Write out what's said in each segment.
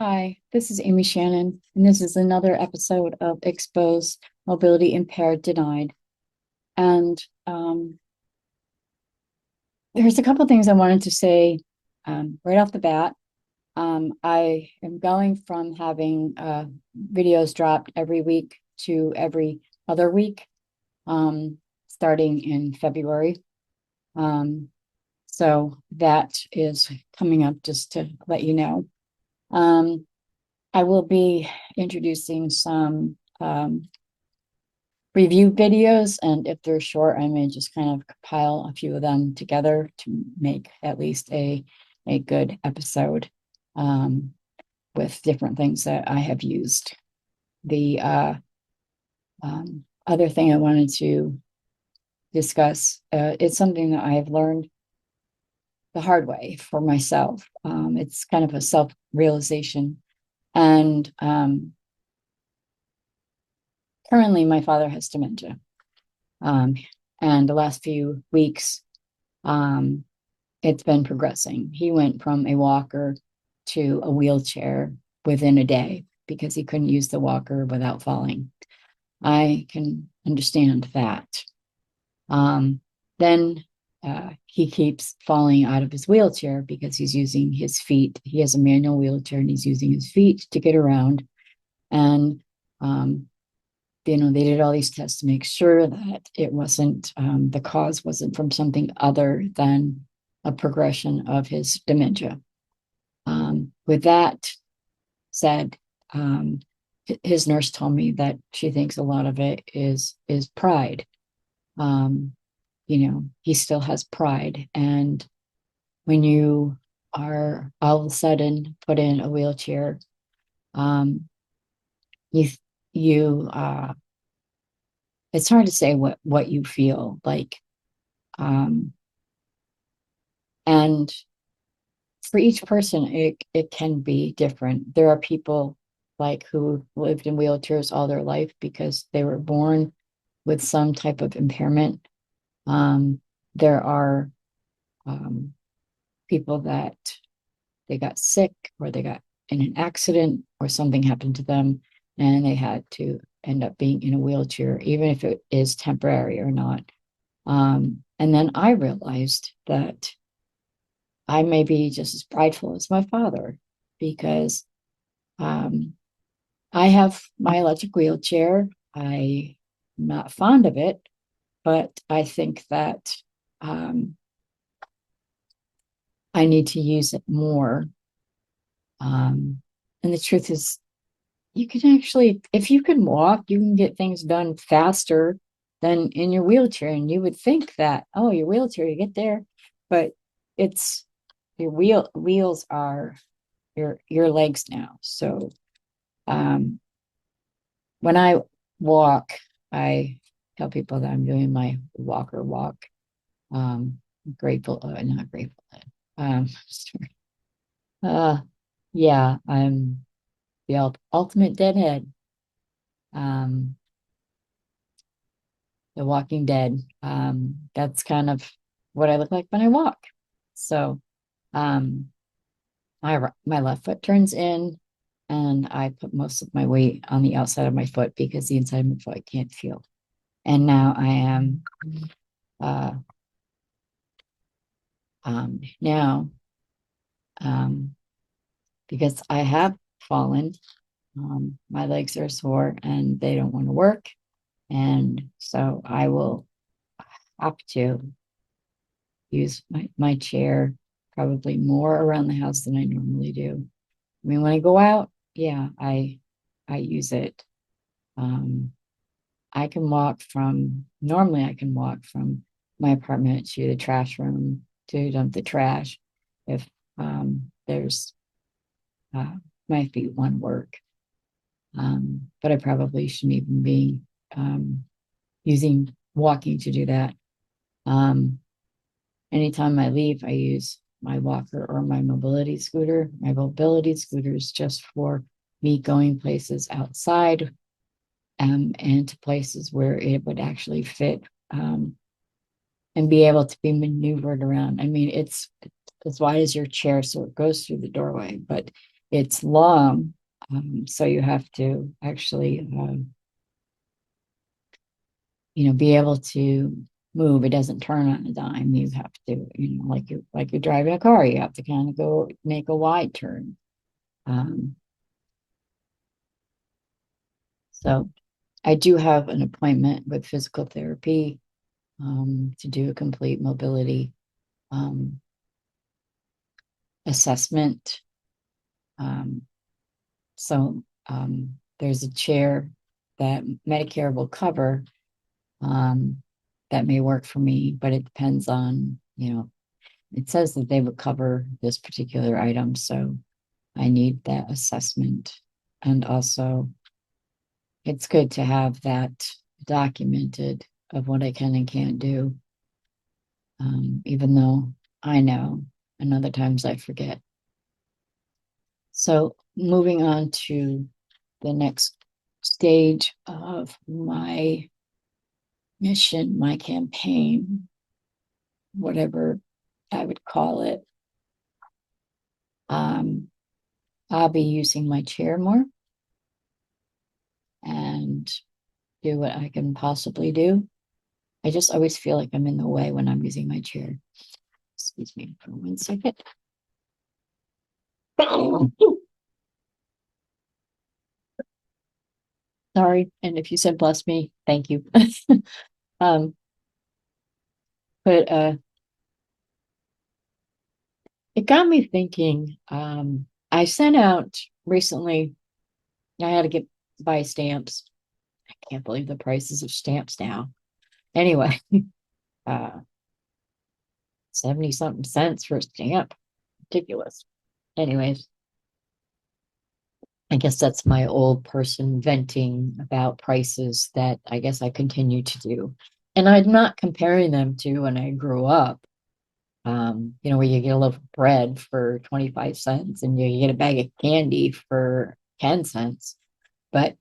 Hi, this is Amy Shannon, and this is another episode of Exposed Mobility Impaired Denied. And there's a couple things I wanted to say right off the bat. I am going from having videos dropped every week to every other week, starting in February. Um, so that is coming up just to let you know. Um, I will be introducing some review videos, and if they're short, I may just kind of compile a few of them together to make at least a good episode um, with different things that I have used. The other thing I wanted to discuss, it's something that I have learned the hard way for myself. It's kind of a self-realization, and currently my father has dementia. Um, and the last few weeks, um, it's been progressing. He went from a walker to a wheelchair within a day because he couldn't use the walker without falling. I can understand that. Um, then he keeps falling out of his wheelchair because he's using his feet. He has a manual wheelchair and he's using his feet to get around. And um, they did all these tests to make sure that it wasn't, the cause wasn't from something other than a progression of his dementia. With that said, his nurse told me that she thinks a lot of it is pride. Um, he still has pride, and when you are all of a sudden put in a wheelchair, um, you you it's hard to say what you feel like. Um, and for each person, it can be different. There are people like who lived in wheelchairs all their life because they were born with some type of impairment. There are um, people that they got sick or they got in an accident or something happened to them and they had to end up being in a wheelchair, even if it is temporary or not. And then I realized that I may be just as prideful as my father because um, I have my electric wheelchair. I'm not fond of it, but I think that um, I need to use it more. And the truth is, you can actually, if you can walk, you can get things done faster than in your wheelchair. And you would think that, oh, your wheelchair, you get there, but it's your wheels are your legs now. So um, when I walk, I tell people that I'm doing my walker walk. Grateful, not grateful. Sorry. Uh, yeah, I'm the ultimate deadhead. Um, the Walking Dead. That's kind of what I look like when I walk. So, um, my left foot turns in, and I put most of my weight on the outside of my foot because the inside of my foot I can't feel. And now I am uh, now um, because I have fallen. My legs are sore and they don't want to work, and so I will have to use my chair probably more around the house than I normally do. I mean, when I go out, yeah, I use it. Um, I can walk from normally I can walk from my apartment to the trash room to dump the trash if there's uh, my feet want to work. But I probably shouldn't even be um, using walking to do that. Um, Anytime I leave, I use my walker or my mobility scooter. My mobility scooter is just for me going places outside and to places where it would actually fit and be able to be maneuvered around. I mean, it's as wide as your chair, so it goes through the doorway, but It's long, so you have to actually, be able to move. It doesn't turn on a dime. You have to, like you're driving a car, you have to kind of go make a wide turn. Um, so I do have an appointment with physical therapy to do a complete mobility um, assessment. Um, so there's a chair that Medicare will cover um, that may work for me, but it depends on, it says that they would cover this particular item. So I need that assessment. And also, it's good to have that documented of what I can and can't do, even though I know, and other times I forget. So, moving on to the next stage of my mission, my campaign, whatever I would call it. Um, I'll be using my chair more and do what I can possibly do. I just always feel like I'm in the way when I'm using my chair. Excuse me for 1 second. Sorry. And if you said bless me, thank you. um, but it got me thinking. I sent out recently, I had to buy stamps. I can't believe the prices of stamps now. Anyway, uh, 70 something cents for a stamp. Ridiculous. Anyways, I guess that's my old person venting about prices that I guess I continue to do. And I'm not comparing them to when I grew up, where you get a loaf of bread for 25 cents and you get a bag of candy for 10 cents. But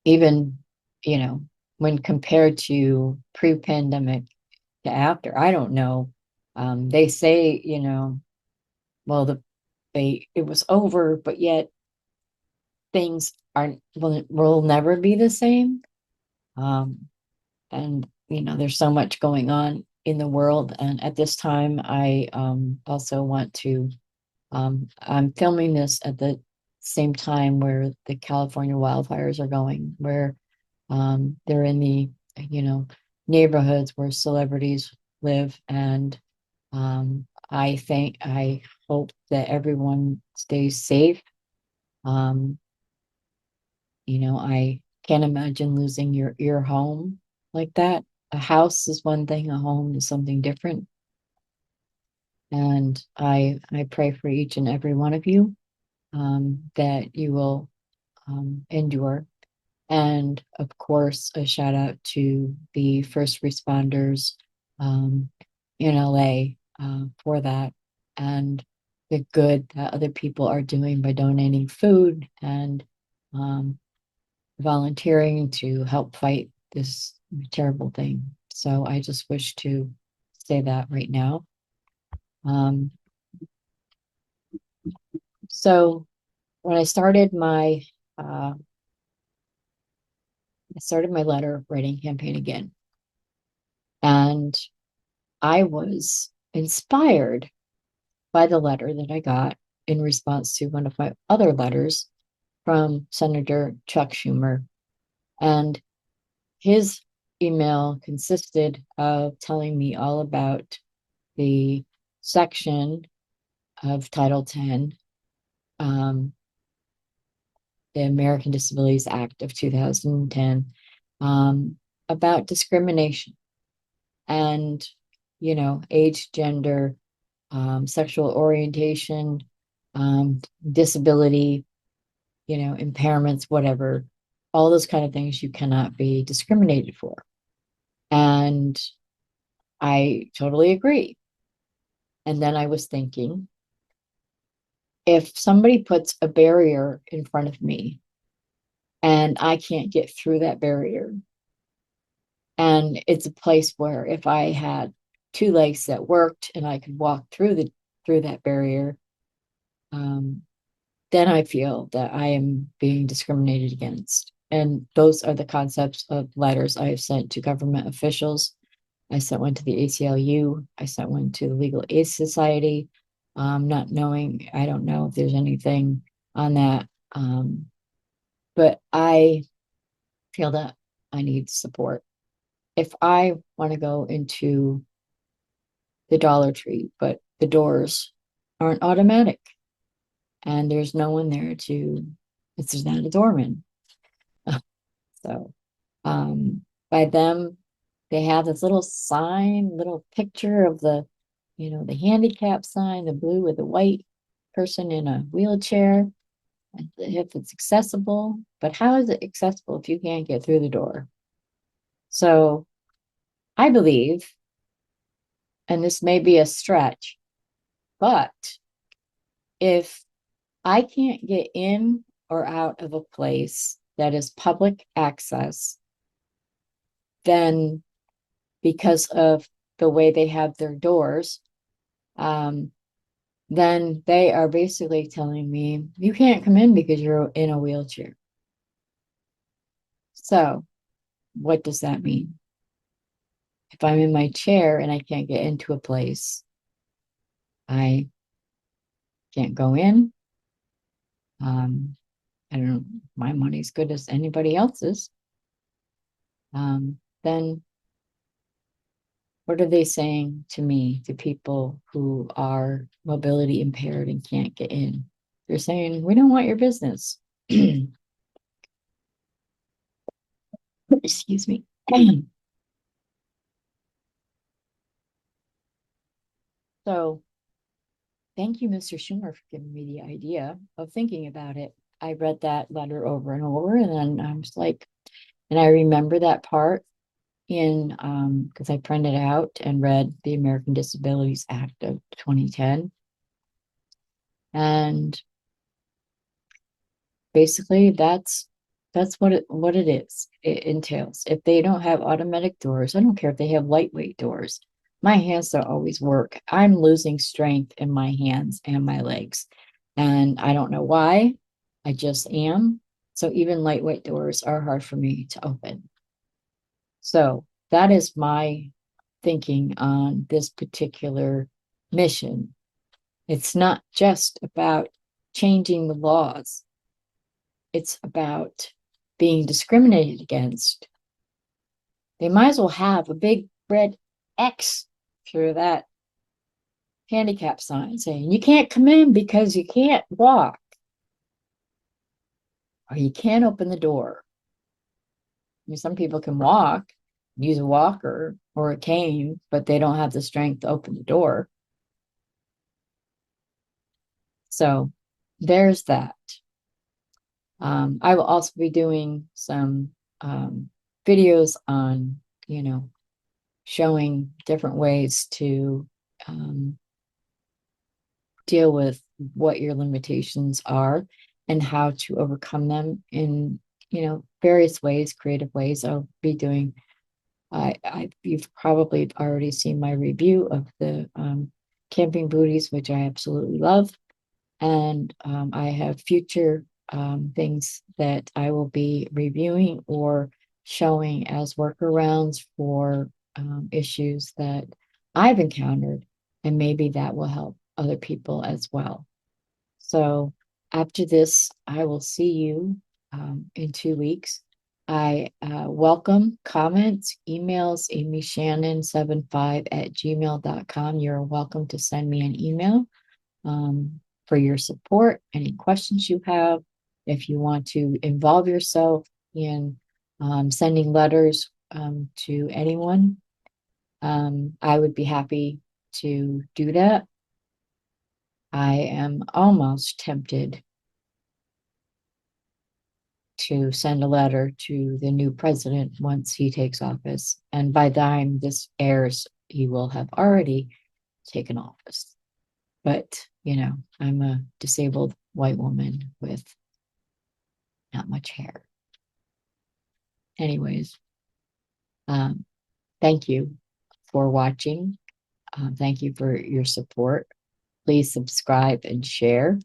even, you know, when compared to pre-pandemic to after, I don't know. They say, well, it was over, but yet things aren't will never be the same. Um, and there's so much going on in the world. And at this time, I also want to. I'm filming this at the same time where the California wildfires are going, where they're in the you know neighborhoods where celebrities live, and I hope that everyone stays safe. Um, I can't imagine losing your home like that. A house is one thing, a home is something different. And I pray for each and every one of you that you will endure. And of course, a shout out to the first responders um, in LA for that, and the good that other people are doing by donating food and um, volunteering to help fight this terrible thing. So I just wish to say that right now. Um, so when uh, I started my letter writing campaign again, and I was inspired by the letter that I got in response to one of my other letters from Senator Chuck Schumer. And his email consisted of telling me all about the section of Title 10, um, the American Disabilities Act of 2010, about discrimination and, age, gender, sexual orientation, disability, impairments, whatever, all those kind of things you cannot be discriminated for. And I totally agree. And then I was thinking, if somebody puts a barrier in front of me and I can't get through that barrier, and it's a place where if I had two legs that worked and I could walk through that barrier, then I feel that I am being discriminated against. And those are the concepts of letters I have sent to government officials. I sent one to the ACLU. I sent one to the Legal Aid Society, not knowing, I don't know if there's anything on that. But I feel that I need support. If I want to go into the Dollar Tree, but the doors aren't automatic and there's no one there there's not a doorman. So by them, they have this little sign, little picture of the handicap sign, the blue with the white person in a wheelchair, if it's accessible. But how is it accessible if you can't get through the door? So I believe, and this may be a stretch, but if I can't get in or out of a place that is public access, then because of the way they have their doors, then they are basically telling me, you can't come in because you're in a wheelchair. So, what does that mean? If I'm in my chair and I can't get into a place, I can't go in. I don't know, my money's good as anybody else's. Then what are they saying to me, to people who are mobility impaired and can't get in? They're saying, we don't want your business. Excuse me. So thank you, Mr. Schumer, for giving me the idea of thinking about it. I read that letter over and over, and then I was like, and I remember that part in because I printed out and read the American Disabilities Act of 2010. And basically that's what it is. It entails. If they don't have automatic doors, I don't care if they have lightweight doors. My hands don't always work. I'm losing strength in my hands and my legs. And I don't know why. I just am. So even lightweight doors are hard for me to open. So that is my thinking on this particular mission. It's not just about changing the laws, it's about being discriminated against. They might as well have a big red X through that handicap sign saying you can't come in because you can't walk or you can't open the door. I mean, some people can walk, use a walker or a cane, but they don't have the strength to open the door. So there's that. I will also be doing some videos on, showing different ways to deal with what your limitations are and how to overcome them in, various ways, creative ways. I'll be doing. You've probably already seen my review of the camping booties, which I absolutely love. And I have future things that I will be reviewing or showing as workarounds for issues that I've encountered, and maybe that will help other people as well. So after this, I will see you in 2 weeks. I welcome comments, emails, Amy Shannon 75@gmail.com. You're welcome to send me an email for your support, any questions you have. If you want to involve yourself in sending letters to anyone, I would be happy to do that. I am almost tempted to send a letter to the new president once he takes office. And by the time this airs, he will have already taken office. But, I'm a disabled white woman with not much hair. Anyways, thank you for watching. Thank you for your support. Please subscribe and share.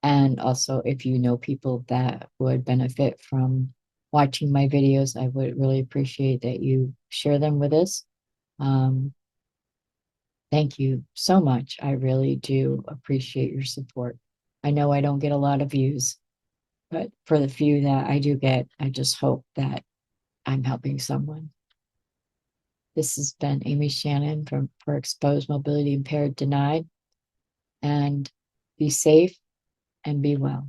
And also, if you know people that would benefit from watching my videos, I would really appreciate that you share them with us. Um, Thank you so much. I really do appreciate your support. I know I don't get a lot of views, but for the few that I do get, I just hope that I'm helping someone. This has been Amy Shannon for Exposed Mobility Impaired Denied. And be safe and be well.